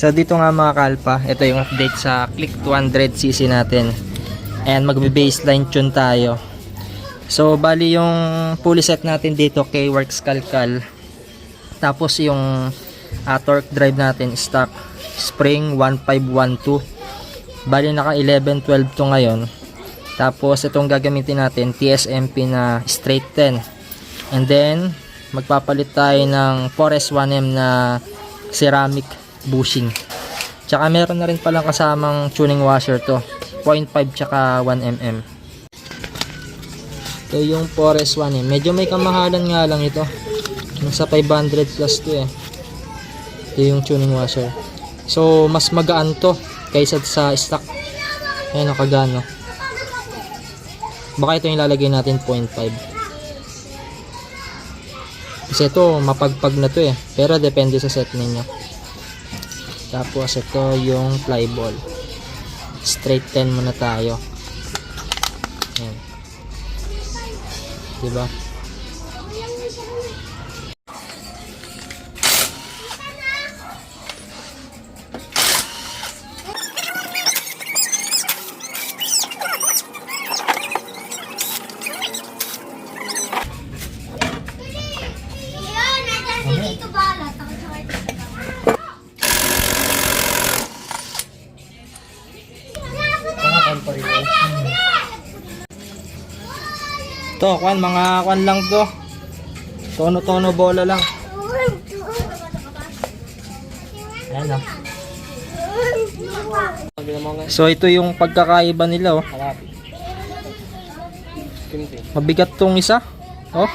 So dito nga mga kalpa, ito yung update sa Click 200cc natin. And magbe-baseline tune tayo. So bali yung pulley set natin dito K-Works Kalkal. Tapos yung torque drive natin stock spring 1512. Bali naka 1112 to ngayon. Tapos itong gagamitin natin TSMP na straight 10. And then magpapalit tayo ng 4S1M na ceramic bushing. Tsaka meron na rin palang kasamang tuning washer to, 0.5 tsaka 1mm. Ito yung 4S1M. Medyo may kamahalan nga lang ito. Nasa 500 plus to eh. Ito yung tuning washer. So mas magaan to kaysa sa stock. Ayan o, kagano. Baka ito yung lalagay natin 0.5. Kasi ito mapagpag na to eh. Pero depende sa set ninyo. Tapos ito yung fly ball. Straight 10 muna tayo. Ayan. Diba? To, mga kwan lang to. Tono-tono bola lang. Ayan o. So ito yung pagkakaiba nila oh. Mabigat tong isa. Oh.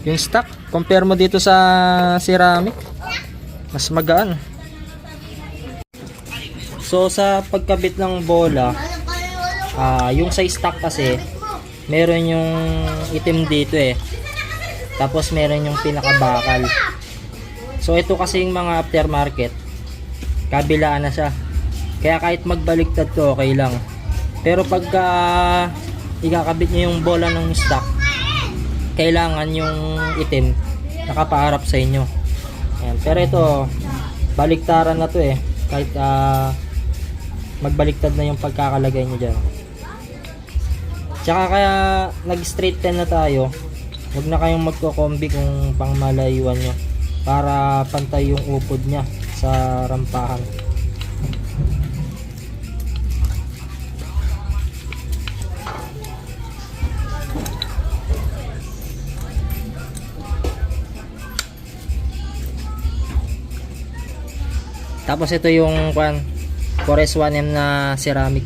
Yung stock. Compare mo dito sa ceramic. Mas magaan. So sa pagkabit ng bola, yung sa stock kasi meron yung itim dito eh. Tapos meron yung pinakabakal. So ito kasi yung mga aftermarket, kabilaan na siya. Kaya kahit magbaliktad to okay lang. Pero pagka ikakabit nyo yung bola ng stock, kailangan yung itim nakapaharap sa inyo. Ayan. Pero ito baliktaran na to eh. Kahit magbaliktad na yung pagkakalagay nyo dyan. Tsaka kaya nag-straight 10 na tayo. Huwag na kayong magko-combi kung pang malayuan nyo, para pantay yung upod nya sa rampahan. Tapos ito yung 4S1M na ceramic.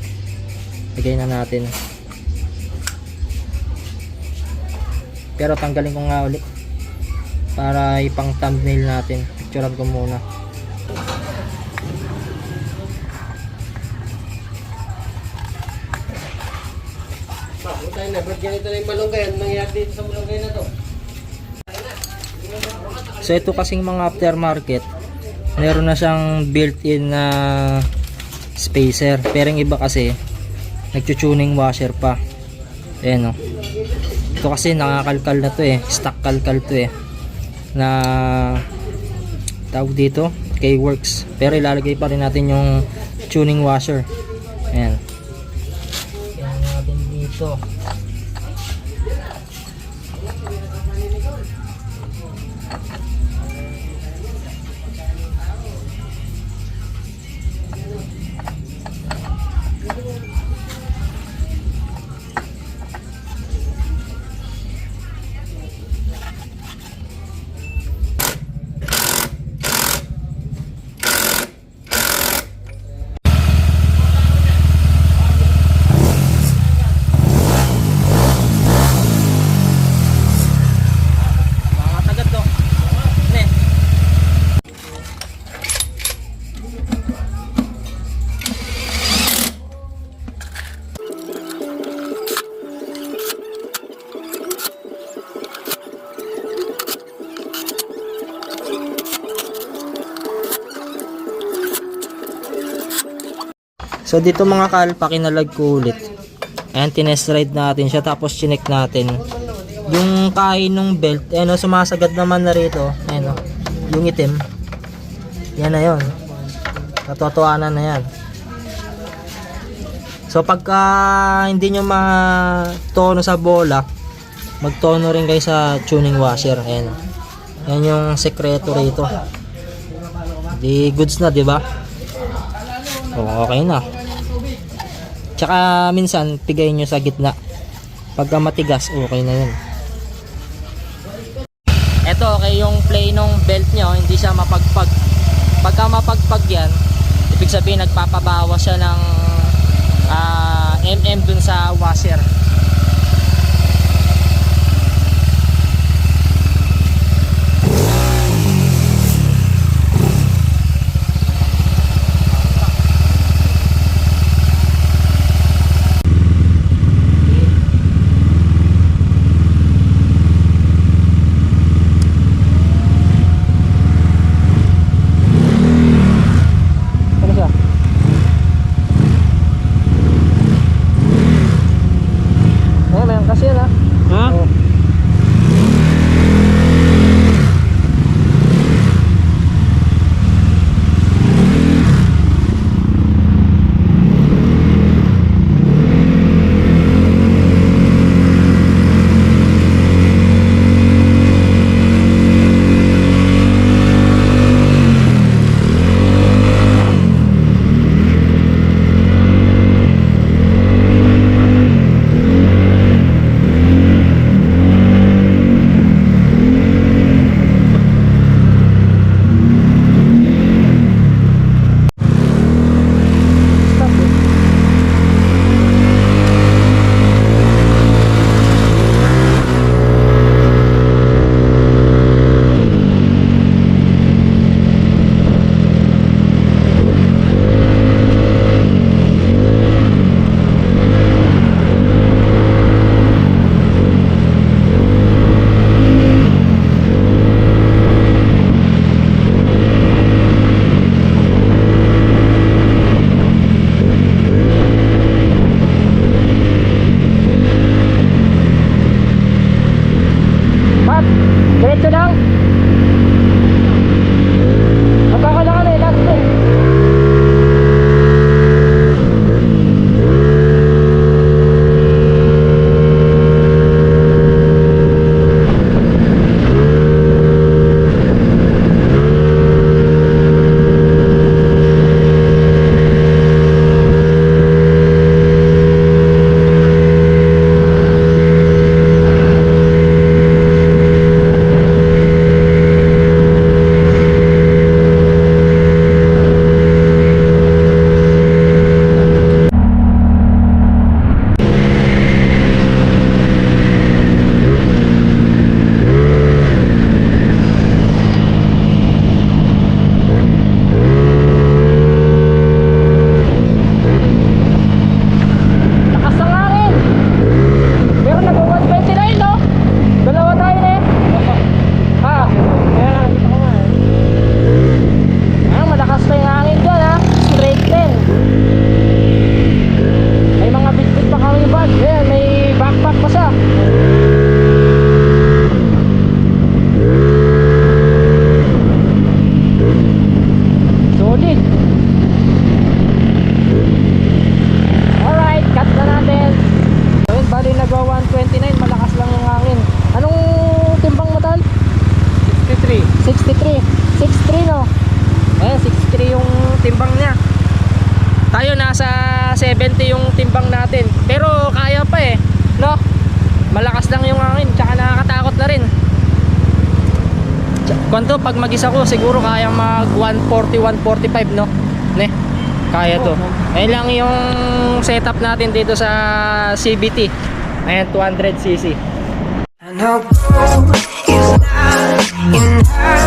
Lagay na natin. Pero tanggalin ko nga ulit para ipang thumbnail natin. Picturean ko muna. Tayo na, ba't ganito na yung malunggay? Ano nangyari dito sa malunggay na to? So ito kasing mga aftermarket, meron na siyang built-in na spacer. Pero yung iba kasi nagtutuning washer pa. Ayan o. Ito kasi nakakalkal na to eh, stock kalkal to eh, na tawag dito K-Works. Pero ilalagay pa rin natin yung tuning washer. Ayan. Yan natin dito. So dito mga kalpa, kinalag ko ulit. Ayan, tinest ride natin siya, tapos chinek natin yung kain ng belt. Ayan o, sumasagad naman na rito. Ayan o, yung itim. Yan na yun. Natutuanan na yan. So pagka hindi nyo matono sa bola, magtono rin kayo sa tuning washer. Ayan. Yan yung sekreto rito. Di goods na, di ba? Okay na. Tsaka minsan pigayin nyo sa gitna. Pagka matigas, okay na yun. Eto, okay yung play ng belt nyo, hindi siya mapagpag. Pagka mapagpag yan, ibig sabihin nagpapabawas siya ng dun sa washer. Diretso lang. Magkakalangan eh, last time. Tayo nasa 70 yung timbang natin. Pero kaya pa eh, no? Malakas lang yung hangin, tsaka nakakatakot na rin. Kwanto pag mag-isa ko siguro kaya mag 140, 145, no? Ne? Kaya to. Ayun lang yung setup natin dito sa CVT. Ayan, 200cc. I know is not in her.